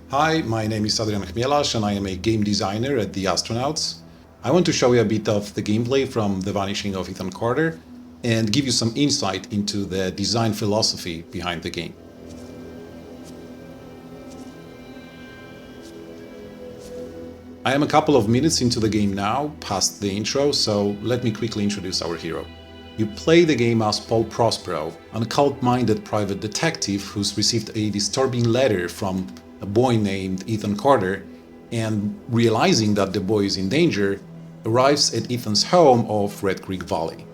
Hi, my name is Adrian Chmielarz and I am a game designer at The Astronauts. I want to show you a bit of the gameplay from The Vanishing of Ethan Carter and give you some insight into the design philosophy behind the game. I am a couple of minutes into the game now, past the intro, so let me quickly introduce our hero. You play the game as Paul Prospero, an occult-minded private detective who's received a disturbing letter from a boy named Ethan Carter, and realizing that the boy is in danger, arrives at Ethan's home of Red Creek Valley.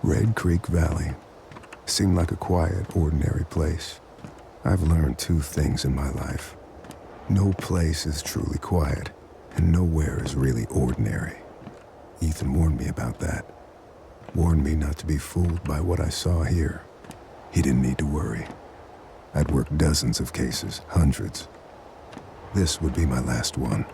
Red Creek Valley seemed like a quiet, ordinary place. I've learned two things in my life. No place is truly quiet, and nowhere is really ordinary. Ethan warned me about that. Warned me not to be fooled by what I saw here. He didn't need to worry. I'd worked dozens of cases, hundreds. This would be my last one.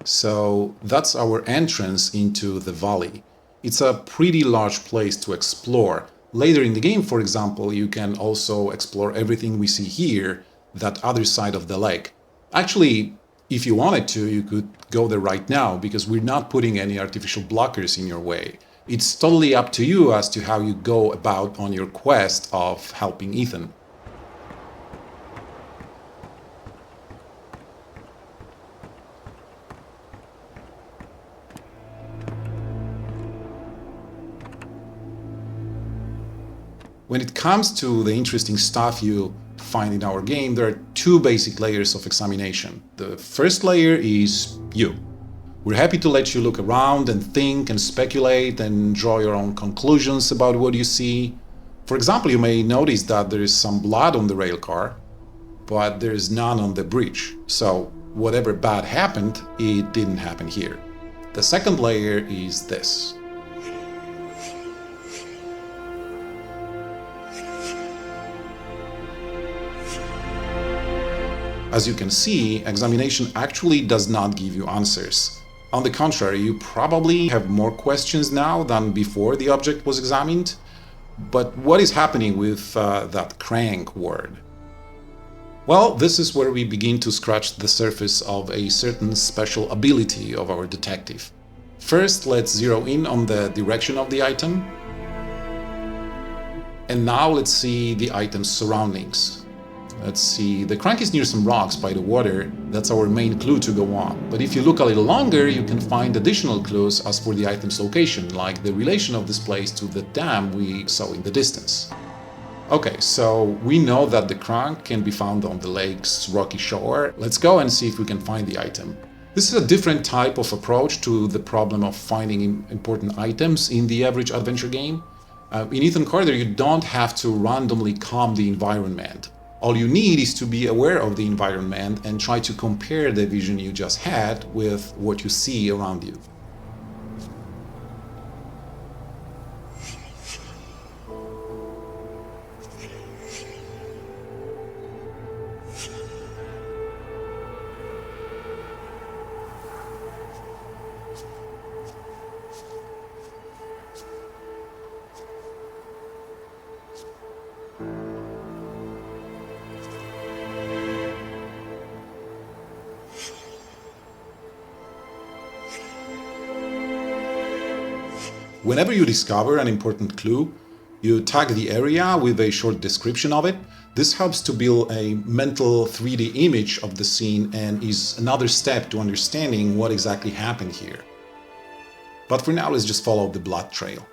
So that's our entrance into the valley. It's a pretty large place to explore. Later in the game, for example, you can also explore everything we see here, that other side of the lake. Actually, if you wanted to, you could go there right now, because we're not putting any artificial blockers in your way. It's totally up to you as to how you go about on your quest of helping Ethan. When it comes to the interesting stuff you find in our game, there are two basic layers of examination. The first layer is you. We're happy to let you look around and think and speculate and draw your own conclusions about what you see. For example, you may notice that there is some blood on the rail car, but there is none on the bridge. So whatever bad happened, it didn't happen here. The second layer is this. As you can see, examination actually does not give you answers. On the contrary, you probably have more questions now than before the object was examined. But what is happening with that crank word? Well, this is where we begin to scratch the surface of a certain special ability of our detective. First, let's zero in on the direction of the item. And now let's see the item's surroundings. Let's see, the crank is near some rocks by the water. That's our main clue to go on. But if you look a little longer, you can find additional clues as for the item's location, like the relation of this place to the dam we saw in the distance. Okay, so we know that the crank can be found on the lake's rocky shore. Let's go and see if we can find the item. This is a different type of approach to the problem of finding important items in the average adventure game. In Ethan Carter, you don't have to randomly comb the environment. All you need is to be aware of the environment and try to compare the vision you just had with what you see around you. Whenever you discover an important clue, you tag the area with a short description of it. This helps to build a mental 3D image of the scene and is another step to understanding what exactly happened here. But for now, let's just follow the blood trail.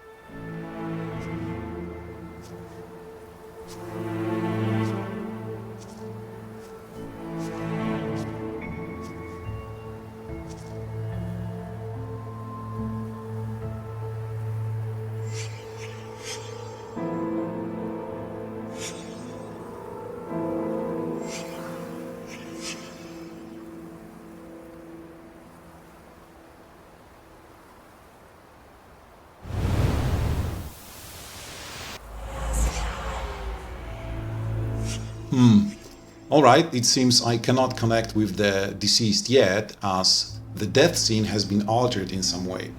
Alright, it seems I cannot connect with the deceased yet, as the death scene has been altered in some way.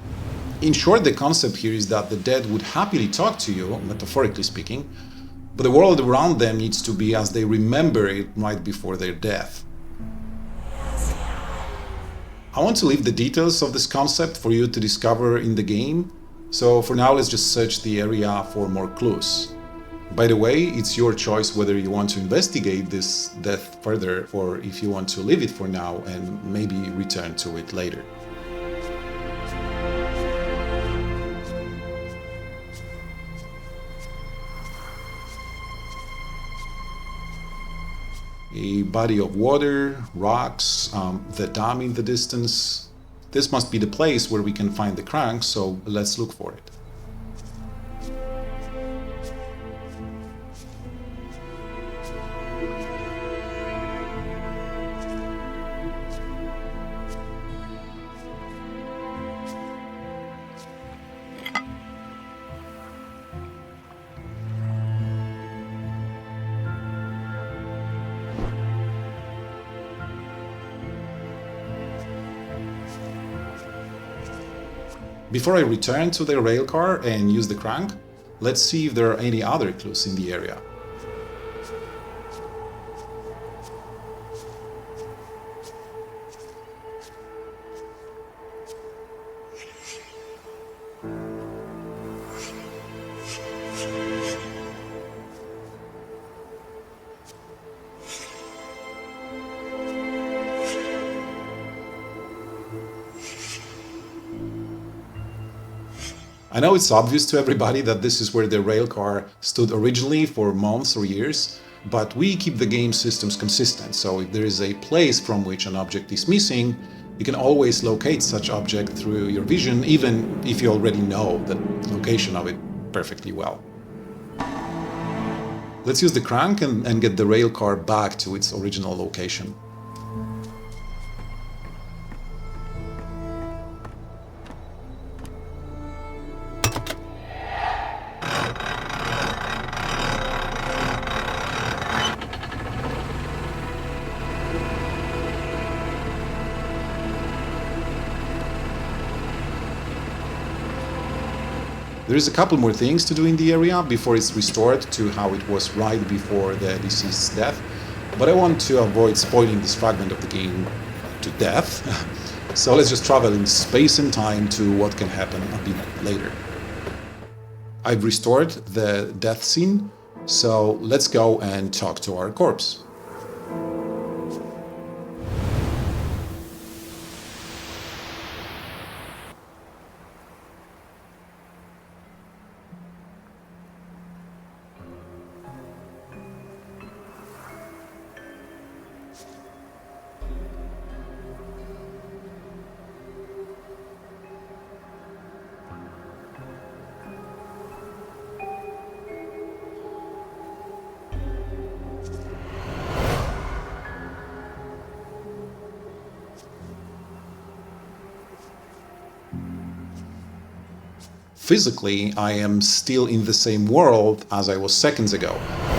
In short, the concept here is that the dead would happily talk to you, metaphorically speaking, but the world around them needs to be as they remember it right before their death. I want to leave the details of this concept for you to discover in the game, so for now let's just search the area for more clues. By the way, it's your choice whether you want to investigate this death further or if you want to leave it for now and maybe return to it later. A body of water, rocks, the dam in the distance. This must be the place where we can find the crank, so let's look for it. Before I return to the railcar and use the crank, let's see if there are any other clues in the area. I know it's obvious to everybody that this is where the railcar stood originally for months or years, but we keep the game systems consistent, so if there is a place from which an object is missing, you can always locate such object through your vision, even if you already know the location of it perfectly well. Let's use the crank and get the railcar back to its original location. There is a couple more things to do in the area before it's restored to how it was right before the deceased's death, but I want to avoid spoiling this fragment of the game to death, so let's just travel in space and time to what can happen a bit later. I've restored the death scene, so let's go and talk to our corpse. Physically, I am still in the same world as I was seconds ago,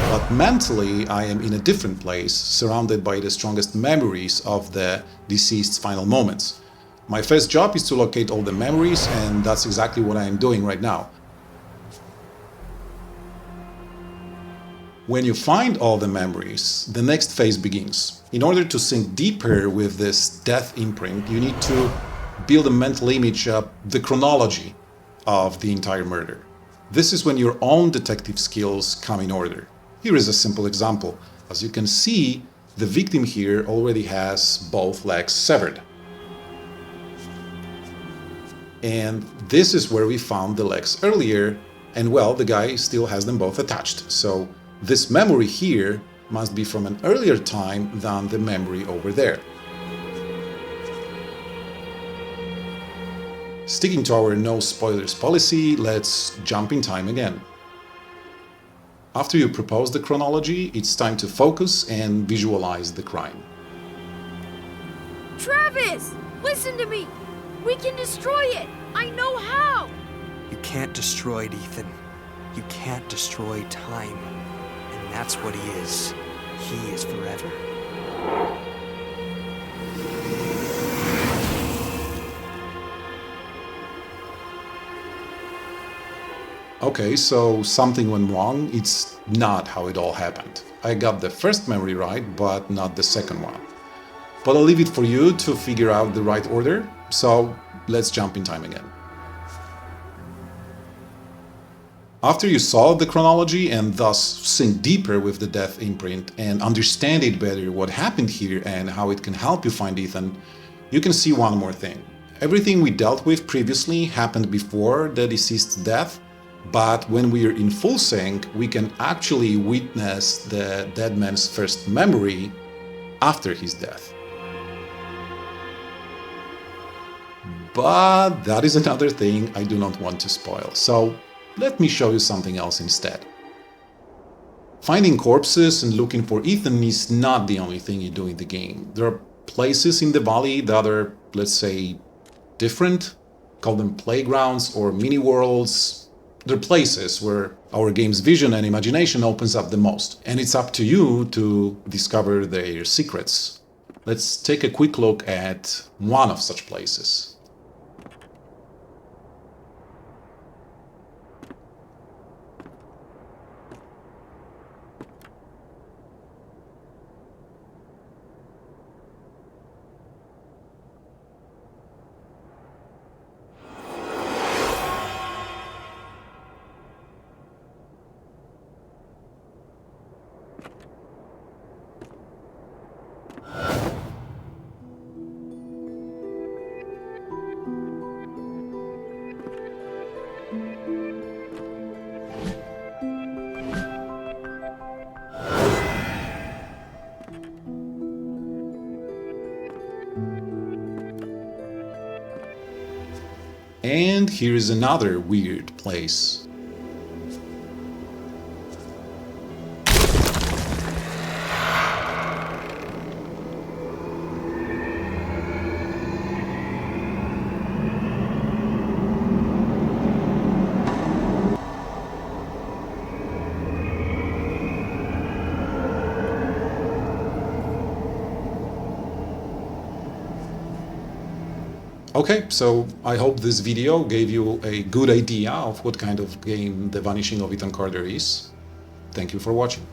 but mentally I am in a different place, surrounded by the strongest memories of the deceased's final moments. My first job is to locate all the memories, and that's exactly what I am doing right now. When you find all the memories, the next phase begins. In order to sink deeper with this death imprint, you need to build a mental image of the chronology of the entire murder. This is when your own detective skills come in order. Here is a simple example. As you can see, the victim here already has both legs severed. And this is where we found the legs earlier, and well, the guy still has them both attached. So this memory here must be from an earlier time than the memory over there. Sticking to our no spoilers policy, let's jump in time again. After you propose the chronology, it's time to focus and visualize the crime. Travis! Listen to me! We can destroy it! I know how! You can't destroy it, Ethan. You can't destroy time. And that's what he is. He is forever. Okay, so something went wrong. It's not how it all happened. I got the first memory right, but not the second one. But I'll leave it for you to figure out the right order, so let's jump in time again. After you solve the chronology and thus sink deeper with the death imprint and understand it better what happened here and how it can help you find Ethan, you can see one more thing. Everything we dealt with previously happened before the deceased's death, but when we are in full sync, we can actually witness the dead man's first memory after his death. But that is another thing I do not want to spoil, so let me show you something else instead. Finding corpses and looking for Ethan is not the only thing you do in the game. There are places in the valley that are, let's say, different. Call them playgrounds or mini-worlds. They're places where our game's vision and imagination opens up the most, and it's up to you to discover their secrets. Let's take a quick look at one of such places. And here is another weird place. Okay, so I hope this video gave you a good idea of what kind of game The Vanishing of Ethan Carter is. Thank you for watching.